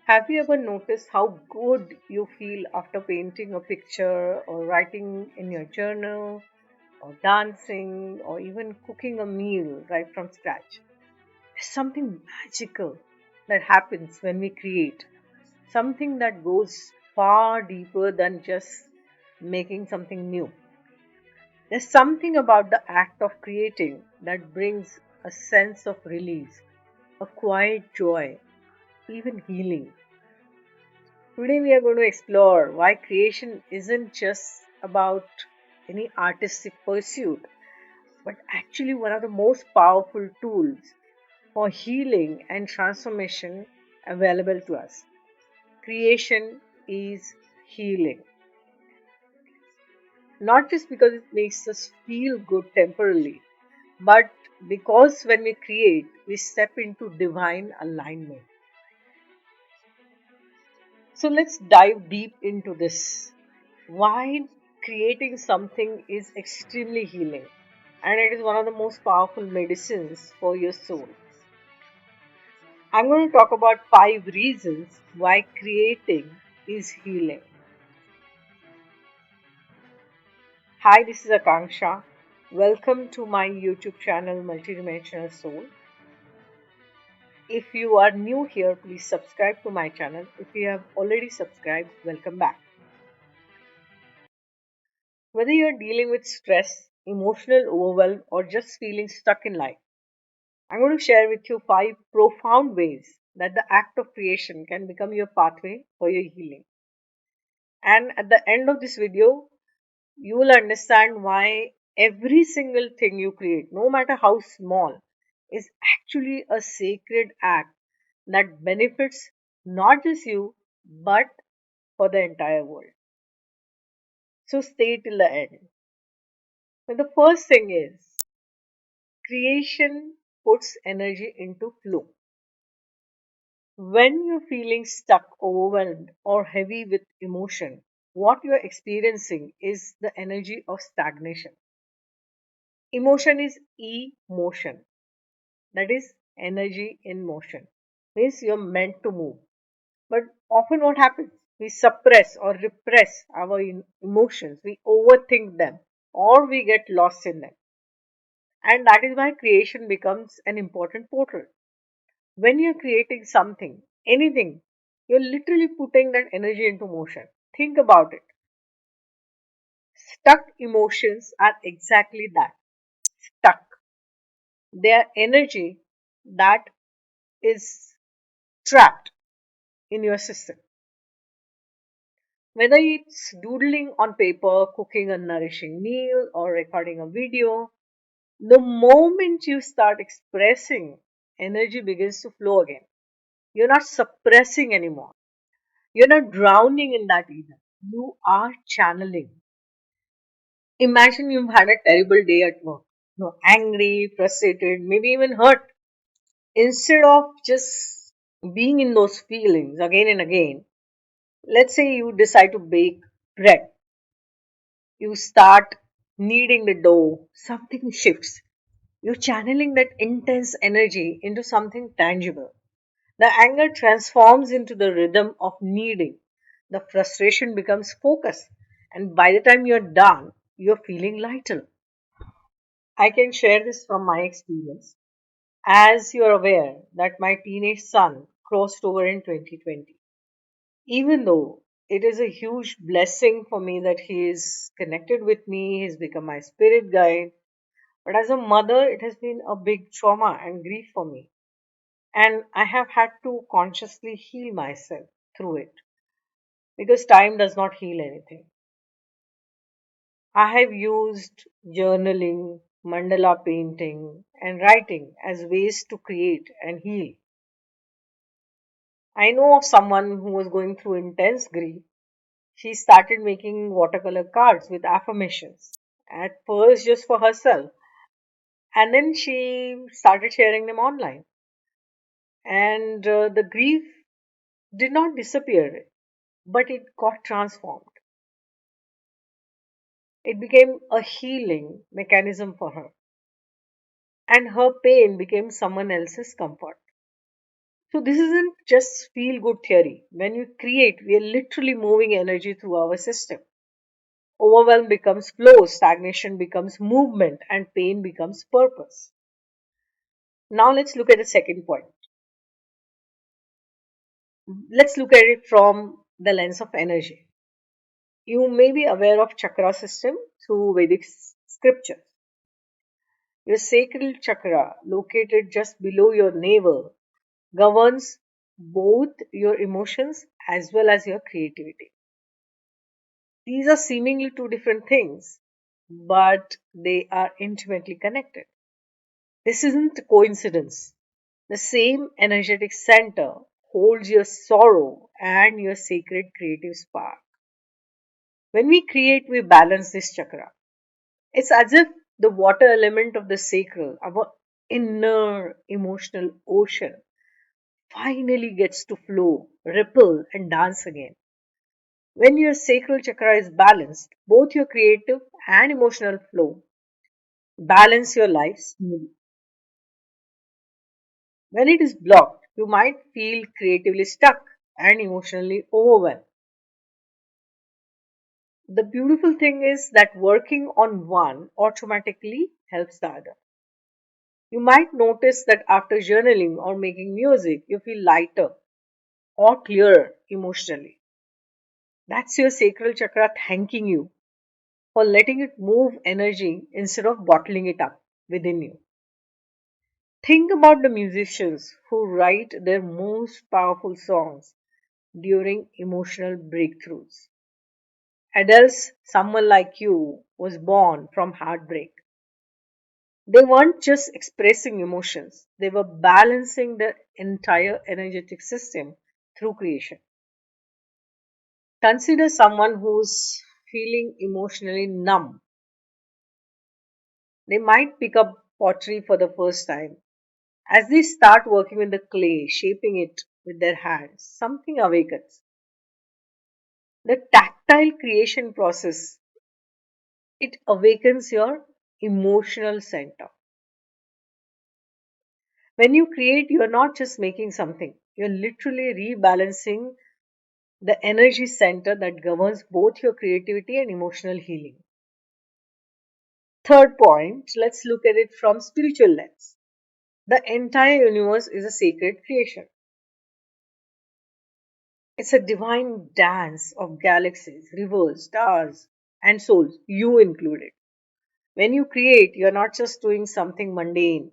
Have you ever noticed how good you feel after painting a picture or writing in your journal or dancing or even cooking a meal right from scratch? There's something magical that happens when we create, something that goes far deeper than just making something new. There's something about the act of creating that brings a sense of release, a quiet joy, even healing. Today, we are going to explore why creation isn't just about any artistic pursuit, but actually one of the most powerful tools for healing and transformation available to us. Creation is healing, not just because it makes us feel good temporarily, but because when we create, we step into divine alignment. So let's dive deep into this. Why creating something is extremely healing, and it is one of the most powerful medicines for your soul. I'm going to talk about 5 reasons why creating is healing. Hi, this is Akanksshaa. Welcome to my YouTube channel Multidimensional Soul. If you are new here, please subscribe to my channel. If you have already subscribed, welcome back. Whether you're dealing with stress, emotional overwhelm, or just feeling stuck in life, I'm going to share with you 5 profound ways that the act of creation can become your pathway for your healing. And at the end of this video, you will understand why every single thing you create, no matter how small, is actually a sacred act that benefits not just you, but for the entire world. So stay till the end. So the first thing is creation puts energy into flow. When you're feeling stuck, overwhelmed, or heavy with emotion, what you're experiencing is the energy of stagnation. Emotion is emotion, that is energy in motion. Means you're meant to move. But often what happens? We suppress or repress our emotions, we overthink them, or we get lost in them. And that is why creation becomes an important portal. When you're creating something, anything, you're literally putting that energy into motion. Think about it. Stuck emotions are exactly that, stuck. They are energy that is trapped in your system. Whether it's doodling on paper, cooking a nourishing meal, or recording a video, the moment you start expressing, energy begins to flow again. You're not suppressing anymore. You're not drowning in that either. You are channeling. Imagine you've had a terrible day at work. Angry, frustrated, maybe even hurt. Instead of just being in those feelings again and again, let's say you decide to bake bread. You start kneading the dough, something shifts. You're channeling that intense energy into something tangible. The anger transforms into the rhythm of kneading. The frustration becomes focus. And by the time you're done, you're feeling lighter. I can share this from my experience. As you're aware that my teenage son crossed over in 2020. Even though it is a huge blessing for me that he is connected with me, he's become my spirit guide. But as a mother, it has been a big trauma and grief for me. And I have had to consciously heal myself through it because time does not heal anything. I have used journaling, mandala painting, and writing as ways to create and heal. I know of someone who was going through intense grief. She started making watercolor cards with affirmations, at first just for herself, and then she started sharing them online. And the grief did not disappear, but it got transformed. It became a healing mechanism for her, and her pain became someone else's comfort. So this isn't just feel good theory. When we create, we are literally moving energy through our system. Overwhelm becomes flow, stagnation becomes movement, and pain becomes purpose. Now let's look at the second point. Let's look at it from the lens of energy. You may be aware of chakra system through Vedic scripture. Your sacral chakra, located just below your navel, governs both your emotions as well as your creativity. These are seemingly two different things, but they are intimately connected. This isn't a coincidence. The same energetic center holds your sorrow and your sacred creative spark. When we create, we balance this chakra. It's as if the water element of the sacral, our inner emotional ocean, finally gets to flow, ripple, and dance again. When your sacral chakra is balanced, both your creative and emotional flow balance your life smoothly. When it is blocked, you might feel creatively stuck and emotionally overwhelmed. The beautiful thing is that working on one automatically helps the other. You might notice that after journaling or making music, you feel lighter or clearer emotionally. That's your sacral chakra thanking you for letting it move energy instead of bottling it up within you. Think about the musicians who write their most powerful songs during emotional breakthroughs. Adele's Someone Like You was born from heartbreak. They weren't just expressing emotions, they were balancing the entire energetic system through creation. Consider someone who's feeling emotionally numb. They might pick up pottery for the first time. As they start working with the clay, shaping it with their hands, something awakens. The tactile creation process, it awakens your emotional center. When you create, you're not just making something, you're literally rebalancing the energy center that governs both your creativity and emotional healing. Third point, let's look at it from spiritual lens. The entire universe is a sacred creation. It's a divine dance of galaxies, rivers, stars, and souls, you included. When you create, you're not just doing something mundane,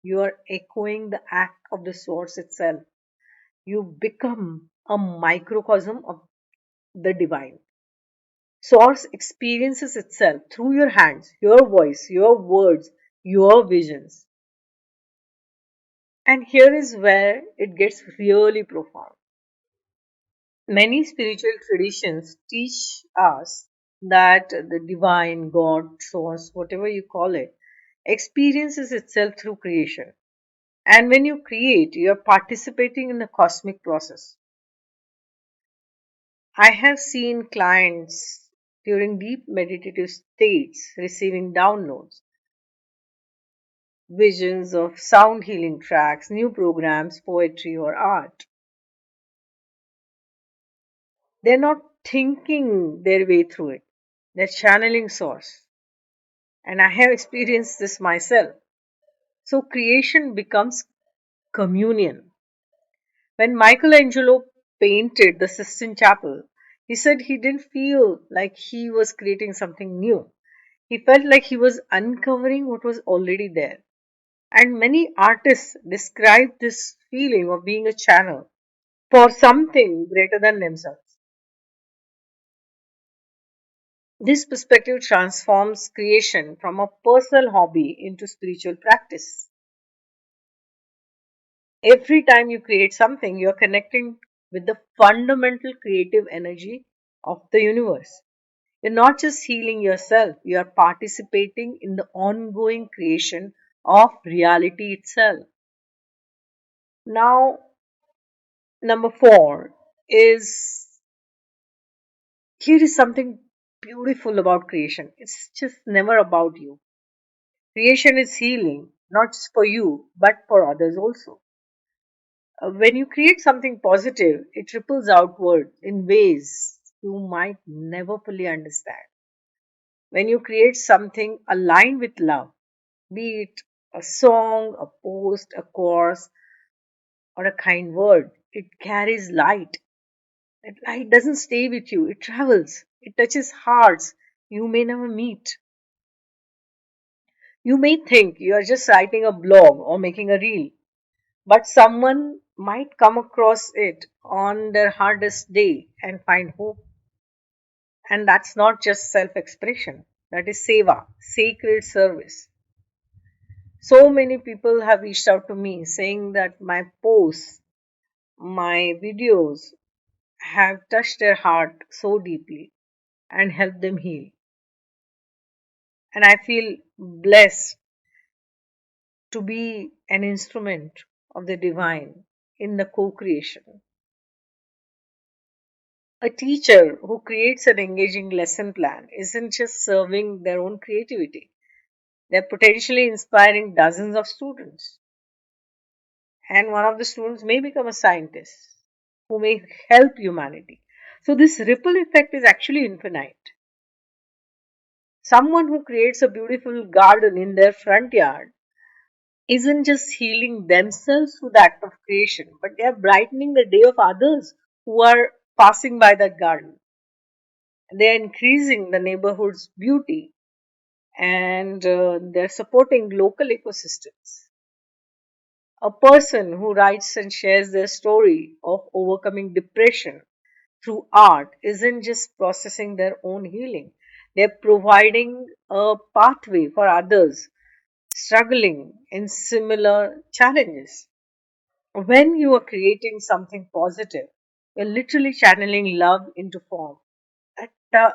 you are echoing the act of the source itself. You become a microcosm of the divine. Source experiences itself through your hands, your voice, your words, your visions. And here is where it gets really profound. Many spiritual traditions teach us that the divine, God, source, whatever you call it, experiences itself through creation. And when you create, you are participating in the cosmic process. I have seen clients during deep meditative states receiving downloads, visions of sound healing tracks, new programs, poetry, or art. They're not thinking their way through it, they're channeling source. And I have experienced this myself. So creation becomes communion. When Michelangelo painted the Sistine Chapel, he said he didn't feel like he was creating something new. He felt like he was uncovering what was already there. And many artists describe this feeling of being a channel for something greater than themselves. This perspective transforms creation from a personal hobby into spiritual practice. Every time you create something, you're connecting with the fundamental creative energy of the universe. You're not just healing yourself, you are participating in the ongoing creation of reality itself. Now, number four is here is something beautiful about creation. It's just never about you. Creation is healing, not just for you, but for others also. When you create something positive, it ripples outward in ways you might never fully understand. When you create something aligned with love, be it a song, a post, a course, or a kind word, it carries light. That light doesn't stay with you, it travels, it touches hearts you may never meet. You may think you are just writing a blog or making a reel, but someone might come across it on their hardest day and find hope. And that's not just self expression, that is seva, sacred service. So many people have reached out to me saying that my posts, my videos have touched their heart so deeply and helped them heal. And I feel blessed to be an instrument of the divine in the co creation. A teacher who creates an engaging lesson plan isn't just serving their own creativity, they're potentially inspiring dozens of students. And one of the students may become a scientist who may help humanity. So, this ripple effect is actually infinite. Someone who creates a beautiful garden in their front yard isn't just healing themselves through the act of creation, but they are brightening the day of others who are passing by that garden. They are increasing the neighborhood's beauty and they're supporting local ecosystems. A person who writes and shares their story of overcoming depression through art isn't just processing their own healing, they're providing a pathway for others struggling in similar challenges. When you are creating something positive, you're literally channeling love into form. That, uh,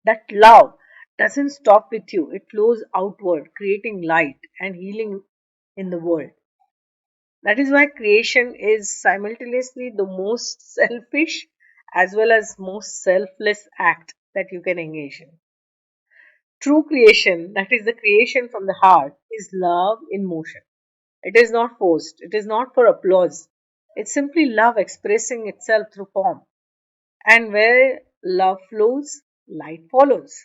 that love doesn't stop with you, it flows outward, creating light and healing in the world. That is why creation is simultaneously the most selfish as well as most selfless act that you can engage in. True creation, that is the creation from the heart, is love in motion. It is not forced, it is not for applause. It's simply love expressing itself through form. And where love flows, light follows.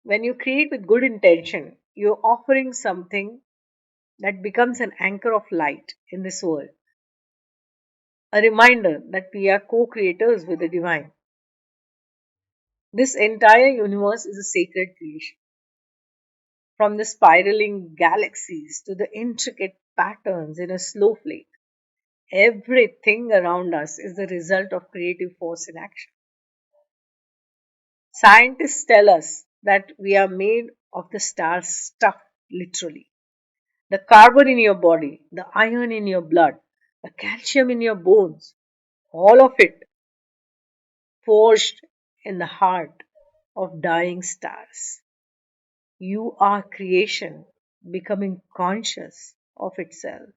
When you create with good intention, you're offering something that becomes an anchor of light in this world. A reminder that we are co creators with the divine. This entire universe is a sacred creation. From the spiraling galaxies to the intricate patterns in a snowflake, everything around us is the result of creative force in action. Scientists tell us that we are made of the star's stuff, literally. The carbon in your body, the iron in your blood, the calcium in your bones, all of it forged in the heart of dying stars. You are creation becoming conscious of itself.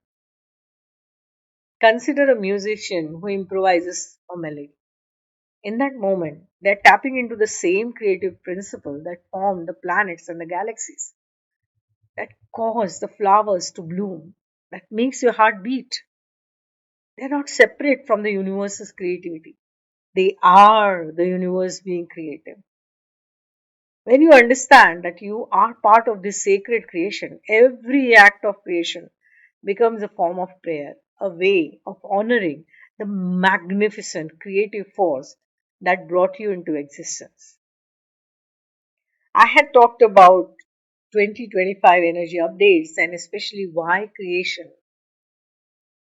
Consider a musician who improvises a melody. In that moment, they're tapping into the same creative principle that formed the planets and the galaxies, that cause the flowers to bloom, that makes your heart beat. They're not separate from the universe's creativity. They are the universe being creative. When you understand that you are part of this sacred creation, every act of creation becomes a form of prayer, a way of honoring the magnificent creative force that brought you into existence. I had talked about 2025 energy updates and especially why creation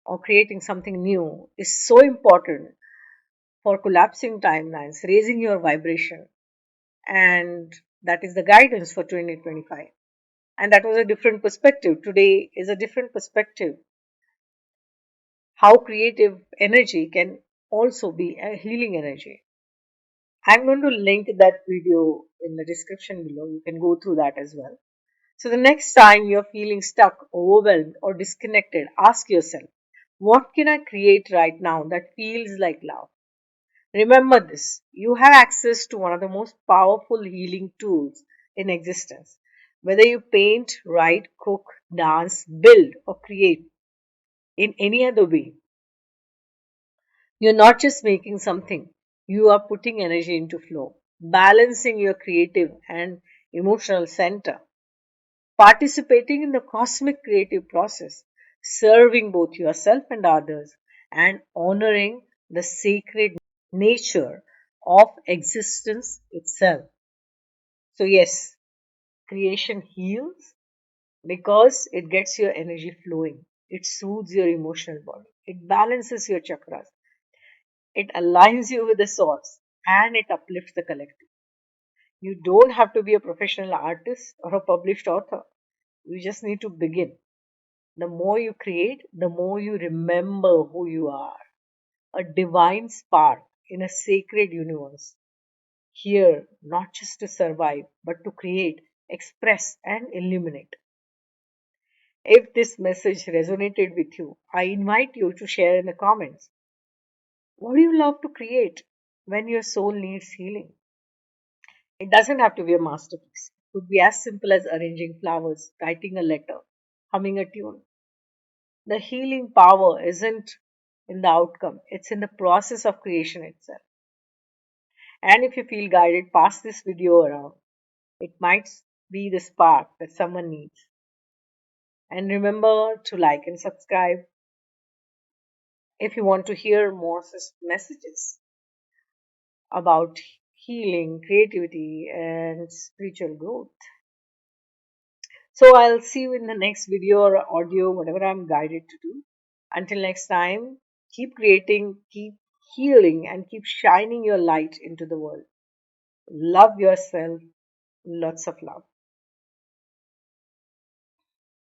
or creating something new is so important for collapsing timelines, raising your vibration, and that is the guidance for 2025. And that was a different perspective. Today is a different perspective. How creative energy can also be a healing energy. I'm going to link that video in the description below. You can go through that as well. So, the next time you're feeling stuck, overwhelmed, or disconnected, ask yourself, what can I create right now that feels like love? Remember this, you have access to one of the most powerful healing tools in existence. Whether you paint, write, cook, dance, build, or create, in any other way. You're not just making something, you are putting energy into flow, balancing your creative and emotional center, participating in the cosmic creative process, serving both yourself and others, and honoring the sacred nature of existence itself. So, yes, creation heals because it gets your energy flowing, it soothes your emotional body, it balances your chakras, it aligns you with the source, and it uplifts the collective. You don't have to be a professional artist or a published author. You just need to begin. The more you create, the more you remember who you are, a divine spark in a sacred universe. Here, not just to survive, but to create, express, and illuminate. If this message resonated with you, I invite you to share in the comments. What do you love to create when your soul needs healing? It doesn't have to be a masterpiece. It could be as simple as arranging flowers, writing a letter, humming a tune. The healing power isn't in the outcome, it's in the process of creation itself. And if you feel guided, pass this video around. It might be the spark that someone needs. And remember to like and subscribe if you want to hear more such messages about healing, creativity, and spiritual growth. So I'll see you in the next video or audio, whatever I'm guided to do. Until next time, keep creating, keep healing, and keep shining your light into the world. Love yourself. Lots of love.